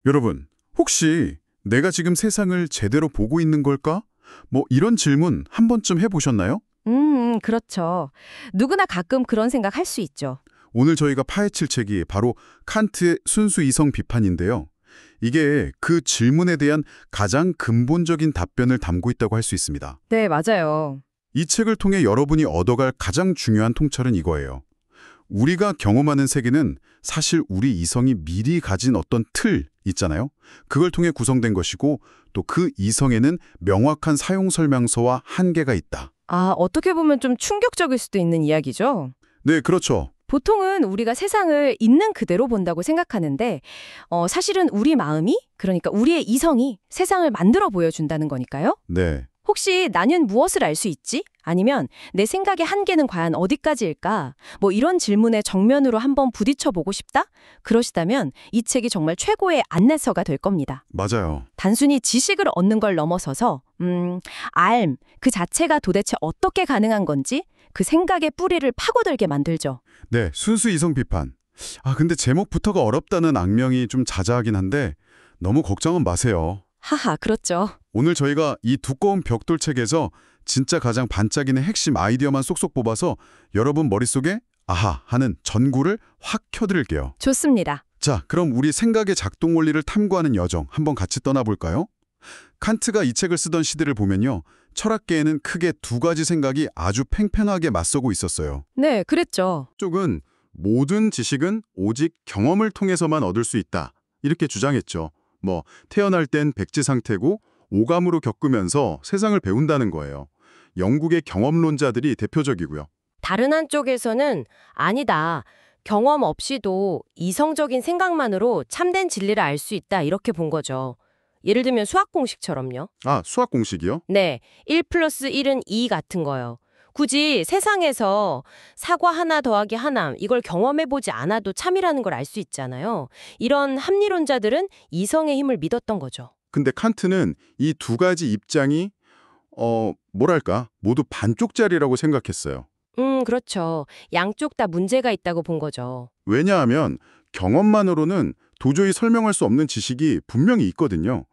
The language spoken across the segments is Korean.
여러분, 혹시 내가 지금 세상을 제대로 보고 있는 걸까? 뭐 이런 질문 한 번쯤 해보셨나요? 그렇죠. 누구나 가끔 그런 생각 할 수 있죠. 오늘 저희가 파헤칠 책이 바로 칸트의 순수 이성 비판인데요. 이게 그 질문에 대한 가장 근본적인 답변을 담고 있다고 할 수 있습니다. 네, 맞아요. 이 책을 통해 여러분이 얻어갈 가장 중요한 통찰은 이거예요. 우리가 경험하는 세계는 사실 우리 이성이 미리 가진 어떤 틀 있잖아요. 그걸 통해 구성된 것이고 또 그 이성에는 명확한 사용 설명서와 한계가 있다. 아, 어떻게 보면 좀 충격적일 수도 있는 이야기죠. 네, 그렇죠. 보통은 우리가 세상을 있는 그대로 본다고 생각하는데 사실은 우리 마음이, 그러니까 우리의 이성이 세상을 만들어 보여준다는 거니까요. 네. 혹시 나는 무엇을 알 수 있지? 아니면 내 생각의 한계는 과연 어디까지일까? 뭐 이런 질문에 정면으로 한번 부딪혀 보고 싶다? 그러시다면 이 책이 정말 최고의 안내서가 될 겁니다. 맞아요. 단순히 지식을 얻는 걸 넘어서서 알, 그 자체가 도대체 어떻게 가능한 건지 그 생각의 뿌리를 파고들게 만들죠. 네, 순수 이성 비판. 근데 제목부터가 어렵다는 악명이 좀 자자하긴 한데 너무 걱정은 마세요. 하하, 그렇죠. 오늘 저희가 이 두꺼운 벽돌책에서 진짜 가장 반짝이는 핵심 아이디어만 쏙쏙 뽑아서 여러분 머릿속에 아하 하는 전구를 확 켜드릴게요. 좋습니다. 자, 그럼 우리 생각의 작동 원리를 탐구하는 여정 한번 같이 떠나볼까요? 칸트가 이 책을 쓰던 시대를 보면요. 철학계에는 크게 두 가지 생각이 아주 팽팽하게 맞서고 있었어요. 네, 그랬죠. 쪽은 모든 지식은 오직 경험을 통해서만 얻을 수 있다. 이렇게 주장했죠. 태어날 땐 백지 상태고 오감으로 겪으면서 세상을 배운다는 거예요. 영국의 경험론자들이 대표적이고요. 다른 한쪽에서는 아니다. 경험 없이도 이성적인 생각만으로 참된 진리를 알 수 있다. 이렇게 본 거죠. 예를 들면 수학 공식처럼요. 수학 공식이요? 네, 1 플러스 1은 2 같은 거요. 굳이 세상에서 사과 하나 더하기 하나 이걸 경험해보지 않아도 참이라는 걸 알 수 있잖아요. 이런 합리론자들은 이성의 힘을 믿었던 거죠. 근데 칸트는 이 두 가지 입장이 모두 반쪽짜리라고 생각했어요. 그렇죠. 양쪽 다 문제가 있다고 본 거죠. 왜냐하면 경험만으로는 도저히 설명할 수 없는 지식이 분명히 있거든요.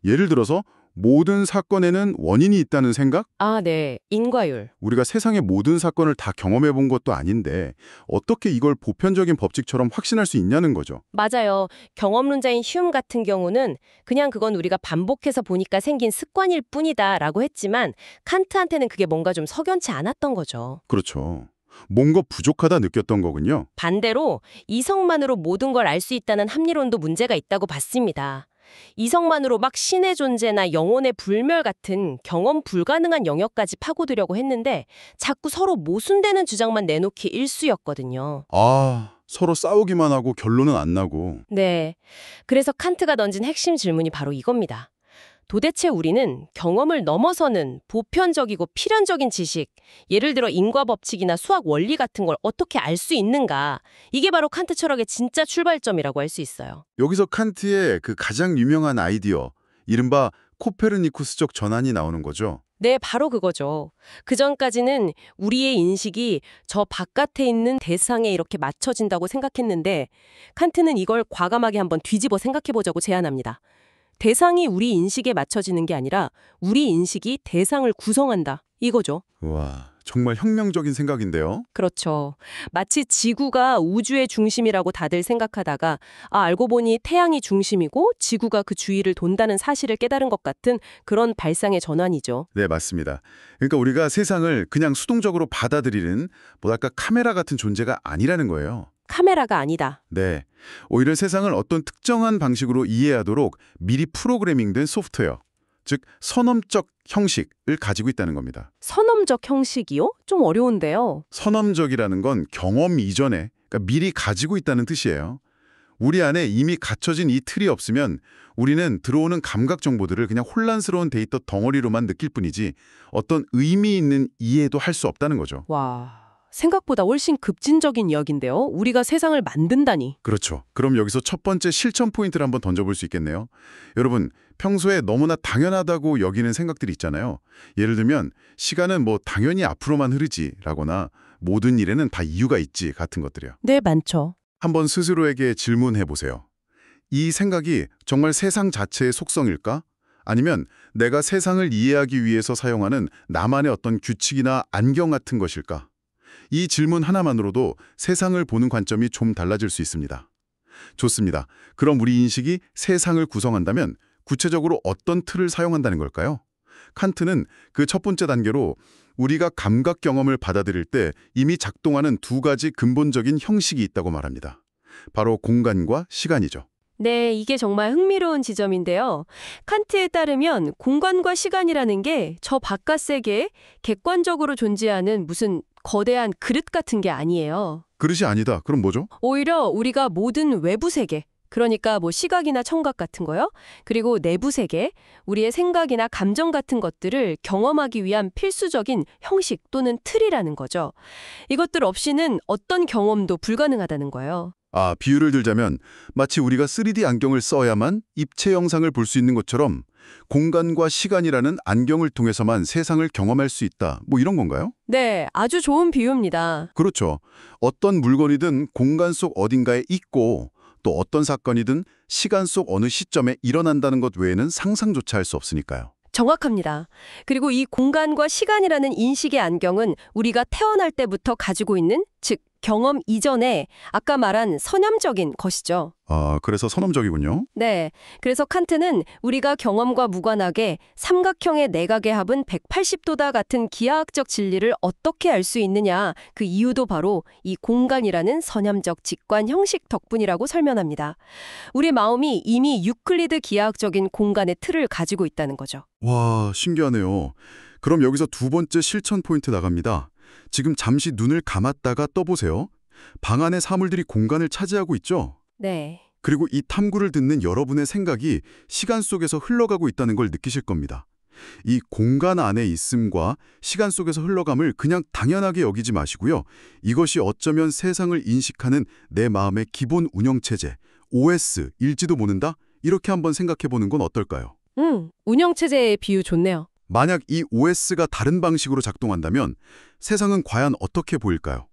예를 들어서 모든 사건에는 원인이 있다는 생각? 아, 네. 인과율. 우리가 세상의 모든 사건을 다 경험해 본 것도 아닌데 어떻게 이걸 보편적인 법칙처럼 확신할 수 있냐는 거죠. 맞아요. 경험론자인 휴움 같은 경우는 그냥 그건 우리가 반복해서 보니까 생긴 습관일 뿐이다라고 했지만 칸트한테는 그게 뭔가 좀 석연치 않았던 거죠. 그렇죠. 뭔가 부족하다 느꼈던 거군요. 반대로 이성만으로 모든 걸 알 수 있다는 합리론도 문제가 있다고 봤습니다. 이성만으로 막 신의 존재나 영혼의 불멸 같은 경험 불가능한 영역까지 파고들려고 했는데 자꾸 서로 모순되는 주장만 내놓기 일쑤였거든요. 서로 싸우기만 하고 결론은 안 나고. 네. 그래서 칸트가 던진 핵심 질문이 바로 이겁니다. 도대체 우리는 경험을 넘어서는 보편적이고 필연적인 지식, 예를 들어 인과법칙이나 수학 원리 같은 걸 어떻게 알 수 있는가? 이게 바로 칸트 철학의 진짜 출발점이라고 할 수 있어요. 여기서 칸트의 그 가장 유명한 아이디어, 이른바 코페르니쿠스적 전환이 나오는 거죠. 네, 바로 그거죠. 그전까지는 우리의 인식이 저 바깥에 있는 대상에 이렇게 맞춰진다고 생각했는데 칸트는 이걸 과감하게 한번 뒤집어 생각해보자고 제안합니다. 대상이 우리 인식에 맞춰지는 게 아니라 우리 인식이 대상을 구성한다. 이거죠. 와, 정말 혁명적인 생각인데요. 그렇죠. 마치 지구가 우주의 중심이라고 다들 생각하다가 알고 보니 태양이 중심이고 지구가 그 주위를 돈다는 사실을 깨달은 것 같은 그런 발상의 전환이죠. 네, 맞습니다. 그러니까 우리가 세상을 그냥 수동적으로 받아들이는 뭐랄까 카메라 같은 존재가 아니라는 거예요. 카메라가 아니다. 네, 오히려 세상을 어떤 특정한 방식으로 이해하도록 미리 프로그래밍된 소프트웨어, 즉 선험적 형식을 가지고 있다는 겁니다. 선험적 형식이요? 좀 어려운데요. 선험적이라는 건 경험 이전에, 그러니까 미리 가지고 있다는 뜻이에요. 우리 안에 이미 갖춰진 이 틀이 없으면 우리는 들어오는 감각 정보들을 그냥 혼란스러운 데이터 덩어리로만 느낄 뿐이지 어떤 의미 있는 이해도 할 수 없다는 거죠. 와, 생각보다 훨씬 급진적인 이야기인데요. 우리가 세상을 만든다니. 그렇죠. 그럼 여기서 첫 번째 실천 포인트를 한번 던져볼 수 있겠네요. 여러분, 평소에 너무나 당연하다고 여기는 생각들이 있잖아요. 예를 들면 시간은 당연히 앞으로만 흐르지라거나 모든 일에는 다 이유가 있지 같은 것들이요. 네, 많죠. 한번 스스로에게 질문해 보세요. 이 생각이 정말 세상 자체의 속성일까? 아니면 내가 세상을 이해하기 위해서 사용하는 나만의 어떤 규칙이나 안경 같은 것일까? 이 질문 하나만으로도 세상을 보는 관점이 좀 달라질 수 있습니다. 좋습니다. 그럼 우리 인식이 세상을 구성한다면 구체적으로 어떤 틀을 사용한다는 걸까요? 칸트는 그 첫 번째 단계로 우리가 감각 경험을 받아들일 때 이미 작동하는 두 가지 근본적인 형식이 있다고 말합니다. 바로 공간과 시간이죠. 네, 이게 정말 흥미로운 지점인데요. 칸트에 따르면 공간과 시간이라는 게 저 바깥 세계에 객관적으로 존재하는 무슨 거대한 그릇 같은 게 아니에요. 그릇이 아니다. 그럼 뭐죠? 오히려 우리가 모든 외부 세계, 그러니까 뭐 시각이나 청각 같은 거요. 그리고 내부 세계, 우리의 생각이나 감정 같은 것들을 경험하기 위한 필수적인 형식 또는 틀이라는 거죠. 이것들 없이는 어떤 경험도 불가능하다는 거예요. 비유를 들자면 마치 우리가 3D 안경을 써야만 입체 영상을 볼 수 있는 것처럼 공간과 시간이라는 안경을 통해서만 세상을 경험할 수 있다. 뭐 이런 건가요? 네, 아주 좋은 비유입니다. 그렇죠. 어떤 물건이든 공간 속 어딘가에 있고 또 어떤 사건이든 시간 속 어느 시점에 일어난다는 것 외에는 상상조차 할 수 없으니까요. 정확합니다. 그리고 이 공간과 시간이라는 인식의 안경은 우리가 태어날 때부터 가지고 있는, 즉 경험 이전에 아까 말한 선념적인 것이죠. 그래서 선험적이군요. 네. 그래서 칸트는 우리가 경험과 무관하게 삼각형의 내각의 합은 180도다 같은 기하학적 진리를 어떻게 알 수 있느냐, 그 이유도 바로 이 공간이라는 선념적 직관 형식 덕분이라고 설명합니다. 우리 마음이 이미 유클리드 기하학적인 공간의 틀을 가지고 있다는 거죠. 와, 신기하네요. 그럼 여기서 두 번째 실천 포인트 나갑니다. 지금 잠시 눈을 감았다가 떠보세요. 방 안의 사물들이 공간을 차지하고 있죠? 네. 그리고 이 탐구를 듣는 여러분의 생각이 시간 속에서 흘러가고 있다는 걸 느끼실 겁니다. 이 공간 안에 있음과 시간 속에서 흘러감을 그냥 당연하게 여기지 마시고요. 이것이 어쩌면 세상을 인식하는 내 마음의 기본 운영체제, OS일지도 모른다? 이렇게 한번 생각해보는 건 어떨까요? 운영체제의 비유 좋네요. 만약 이 OS가 다른 방식으로 작동한다면 세상은 과연 어떻게 보일까요?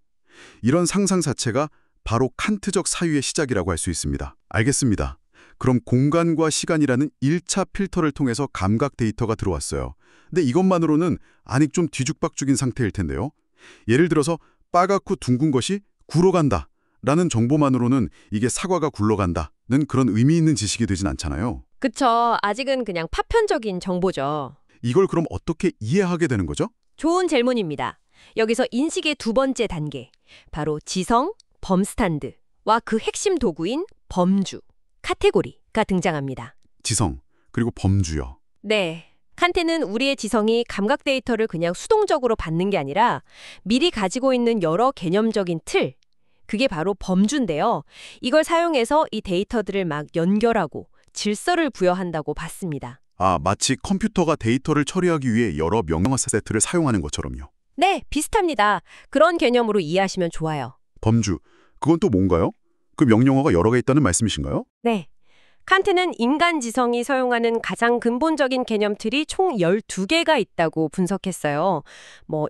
이런 상상 자체가 바로 칸트적 사유의 시작이라고 할 수 있습니다. 알겠습니다. 그럼 공간과 시간이라는 1차 필터를 통해서 감각 데이터가 들어왔어요. 근데 이것만으로는 아직 좀 뒤죽박죽인 상태일 텐데요. 예를 들어서 빨갛고 둥근 것이 구로 간다 라는 정보만으로는 이게 사과가 굴러간다는 그런 의미 있는 지식이 되진 않잖아요. 그쵸. 아직은 그냥 파편적인 정보죠. 이걸 그럼 어떻게 이해하게 되는 거죠? 좋은 질문입니다. 여기서 인식의 두 번째 단계, 바로 지성, 범스탄드와 그 핵심 도구인 범주, 카테고리가 등장합니다. 지성, 그리고 범주요. 네. 칸트는 우리의 지성이 감각 데이터를 그냥 수동적으로 받는 게 아니라 미리 가지고 있는 여러 개념적인 틀, 그게 바로 범주인데요. 이걸 사용해서 이 데이터들을 막 연결하고 질서를 부여한다고 봤습니다. 마치 컴퓨터가 데이터를 처리하기 위해 여러 명령어 세트를 사용하는 것처럼요. 네, 비슷합니다. 그런 개념으로 이해하시면 좋아요. 범주, 그건 또 뭔가요? 그 명령어가 여러 개 있다는 말씀이신가요? 네. 칸트는 인간 지성이 사용하는 가장 근본적인 개념틀이 총 12개가 있다고 분석했어요.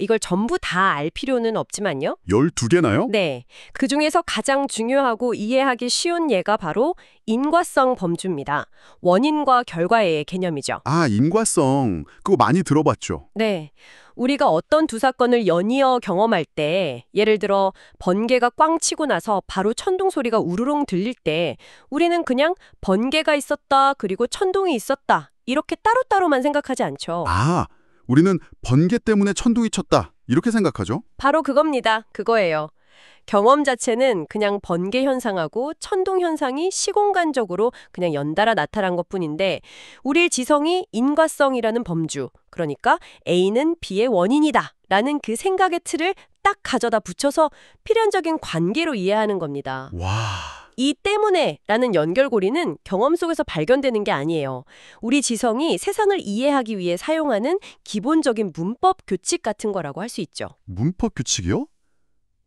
이걸 전부 다 알 필요는 없지만요. 12개나요? 네. 그중에서 가장 중요하고 이해하기 쉬운 예가 바로 인과성 범주입니다. 원인과 결과의 개념이죠. 인과성. 그거 많이 들어봤죠. 네. 우리가 어떤 두 사건을 연이어 경험할 때, 예를 들어 번개가 꽝 치고 나서 바로 천둥 소리가 우르릉 들릴 때 우리는 그냥 번개가 있었다, 그리고 천둥이 있었다, 이렇게 따로따로만 생각하지 않죠. 우리는 번개 때문에 천둥이 쳤다. 이렇게 생각하죠? 바로 그겁니다. 그거예요. 경험 자체는 그냥 번개 현상하고 천둥 현상이 시공간적으로 그냥 연달아 나타난 것뿐인데 우리의 지성이 인과성이라는 범주, 그러니까 A는 B의 원인이다 라는 그 생각의 틀을 딱 가져다 붙여서 필연적인 관계로 이해하는 겁니다. 와... 이 때문에 라는 연결고리는 경험 속에서 발견되는 게 아니에요. 우리 지성이 세상을 이해하기 위해 사용하는 기본적인 문법 규칙 같은 거라고 할 수 있죠. 문법 규칙이요?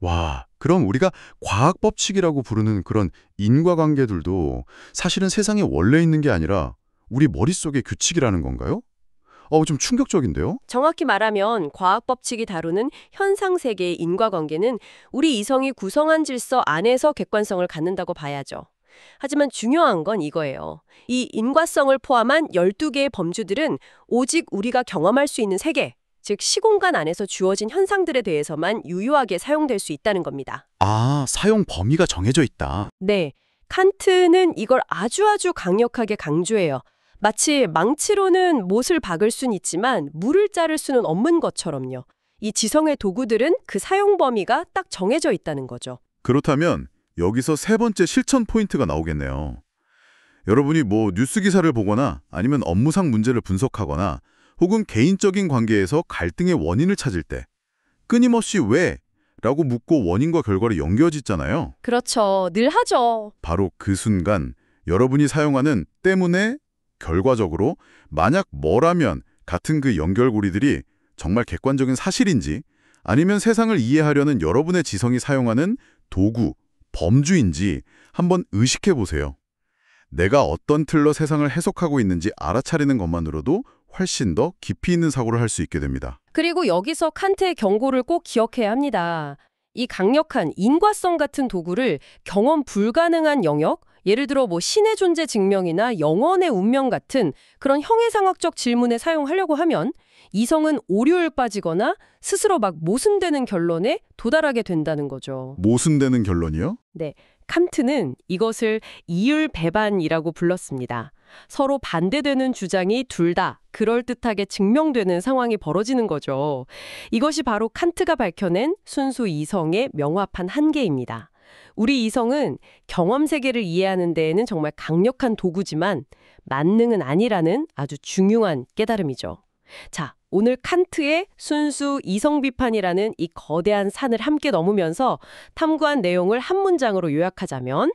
와, 그럼 우리가 과학 법칙이라고 부르는 그런 인과관계들도 사실은 세상에 원래 있는 게 아니라 우리 머릿속의 규칙이라는 건가요? 좀 충격적인데요? 정확히 말하면 과학 법칙이 다루는 현상 세계의 인과관계는 우리 이성이 구성한 질서 안에서 객관성을 갖는다고 봐야죠. 하지만 중요한 건 이거예요. 이 인과성을 포함한 12개의 범주들은 오직 우리가 경험할 수 있는 세계, 즉 시공간 안에서 주어진 현상들에 대해서만 유효하게 사용될 수 있다는 겁니다. 아, 사용 범위가 정해져 있다. 네, 칸트는 이걸 아주 강력하게 강조해요. 마치 망치로는 못을 박을 순 있지만 물을 자를 수는 없는 것처럼요. 이 지성의 도구들은 그 사용 범위가 딱 정해져 있다는 거죠. 그렇다면 여기서 세 번째 실천 포인트가 나오겠네요. 여러분이 뉴스 기사를 보거나 아니면 업무상 문제를 분석하거나 혹은 개인적인 관계에서 갈등의 원인을 찾을 때 끊임없이 왜? 라고 묻고 원인과 결과를 연결짓잖아요. 그렇죠. 늘 하죠. 바로 그 순간 여러분이 사용하는 때문에 결과적으로 만약 뭐라면 같은 그 연결고리들이 정말 객관적인 사실인지 아니면 세상을 이해하려는 여러분의 지성이 사용하는 도구, 범주인지 한번 의식해 보세요. 내가 어떤 틀로 세상을 해석하고 있는지 알아차리는 것만으로도 훨씬 더 깊이 있는 사고를 할 수 있게 됩니다. 그리고 여기서 칸트의 경고를 꼭 기억해야 합니다. 이 강력한 인과성 같은 도구를 경험 불가능한 영역, 예를 들어 신의 존재 증명이나 영원의 운명 같은 그런 형해상학적 질문에 사용하려고 하면 이성은 오류에 빠지거나 스스로 막 모순되는 결론에 도달하게 된다는 거죠. 모순되는 결론이요? 네, 칸트는 이것을 이율배반이라고 불렀습니다. 서로 반대되는 주장이 둘 다 그럴듯하게 증명되는 상황이 벌어지는 거죠. 이것이 바로 칸트가 밝혀낸 순수 이성의 명확한 한계입니다. 우리 이성은 경험 세계를 이해하는 데에는 정말 강력한 도구지만 만능은 아니라는 아주 중요한 깨달음이죠. 자, 오늘 칸트의 순수 이성 비판이라는 이 거대한 산을 함께 넘으면서 탐구한 내용을 한 문장으로 요약하자면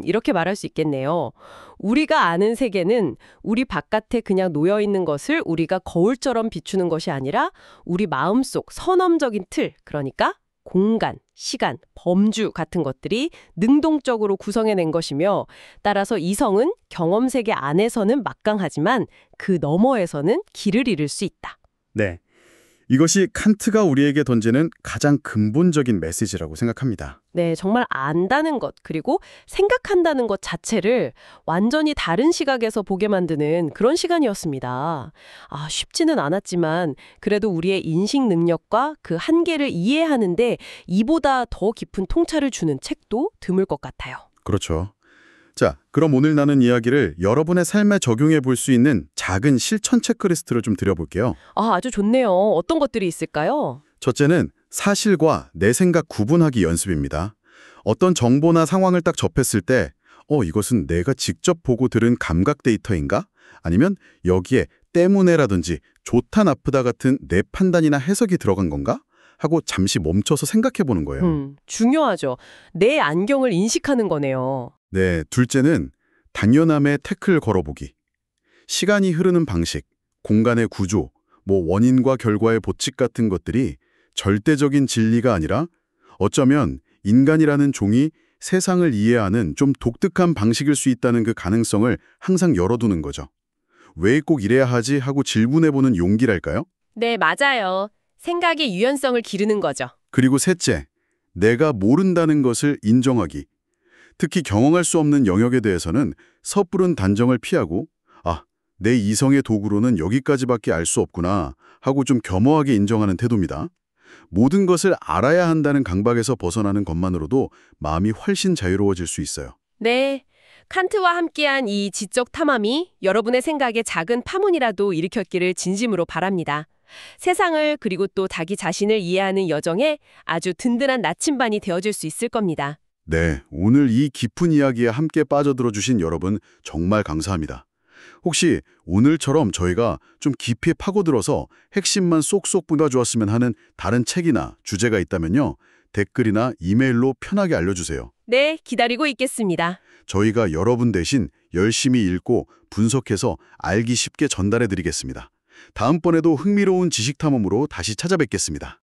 이렇게 말할 수 있겠네요. 우리가 아는 세계는 우리 바깥에 그냥 놓여 있는 것을 우리가 거울처럼 비추는 것이 아니라 우리 마음속 선엄적인 틀, 그러니까 공간, 시간, 범주 같은 것들이 능동적으로 구성해낸 것이며 따라서 이성은 경험 세계 안에서는 막강하지만 그 너머에서는 길을 잃을 수 있다. 네. 이것이 칸트가 우리에게 던지는 가장 근본적인 메시지라고 생각합니다. 네, 정말 안다는 것, 그리고 생각한다는 것 자체를 완전히 다른 시각에서 보게 만드는 그런 시간이었습니다. 쉽지는 않았지만 그래도 우리의 인식 능력과 그 한계를 이해하는데 이보다 더 깊은 통찰을 주는 책도 드물 것 같아요. 그렇죠. 자, 그럼 오늘 나눈 이야기를 여러분의 삶에 적용해 볼 수 있는 작은 실천 체크리스트를 좀 드려볼게요. 아주 좋네요. 어떤 것들이 있을까요? 첫째는 사실과 내 생각 구분하기 연습입니다. 어떤 정보나 상황을 딱 접했을 때 이것은 내가 직접 보고 들은 감각 데이터인가? 아니면 여기에 때문에라든지 좋다 나쁘다 같은 내 판단이나 해석이 들어간 건가? 하고 잠시 멈춰서 생각해 보는 거예요. 중요하죠. 내 안경을 인식하는 거네요. 네, 둘째는 당연함에 태클 걸어보기. 시간이 흐르는 방식, 공간의 구조, 원인과 결과의 법칙 같은 것들이 절대적인 진리가 아니라 어쩌면 인간이라는 종이 세상을 이해하는 좀 독특한 방식일 수 있다는 그 가능성을 항상 열어두는 거죠. 왜 꼭 이래야 하지 하고 질문해보는 용기랄까요? 네, 맞아요. 생각의 유연성을 기르는 거죠. 그리고 셋째, 내가 모른다는 것을 인정하기. 특히 경험할 수 없는 영역에 대해서는 섣부른 단정을 피하고 내 이성의 도구로는 여기까지밖에 알 수 없구나 하고 좀 겸허하게 인정하는 태도입니다. 모든 것을 알아야 한다는 강박에서 벗어나는 것만으로도 마음이 훨씬 자유로워질 수 있어요. 네, 칸트와 함께한 이 지적 탐함이 여러분의 생각에 작은 파문이라도 일으켰기를 진심으로 바랍니다. 세상을 그리고 또 자기 자신을 이해하는 여정에 아주 든든한 나침반이 되어줄 수 있을 겁니다. 네, 오늘 이 깊은 이야기에 함께 빠져들어 주신 여러분 정말 감사합니다. 혹시 오늘처럼 저희가 좀 깊이 파고들어서 핵심만 쏙쏙 뽑아주었으면 하는 다른 책이나 주제가 있다면요. 댓글이나 이메일로 편하게 알려주세요. 네, 기다리고 있겠습니다. 저희가 여러분 대신 열심히 읽고 분석해서 알기 쉽게 전달해드리겠습니다. 다음번에도 흥미로운 지식 탐험으로 다시 찾아뵙겠습니다.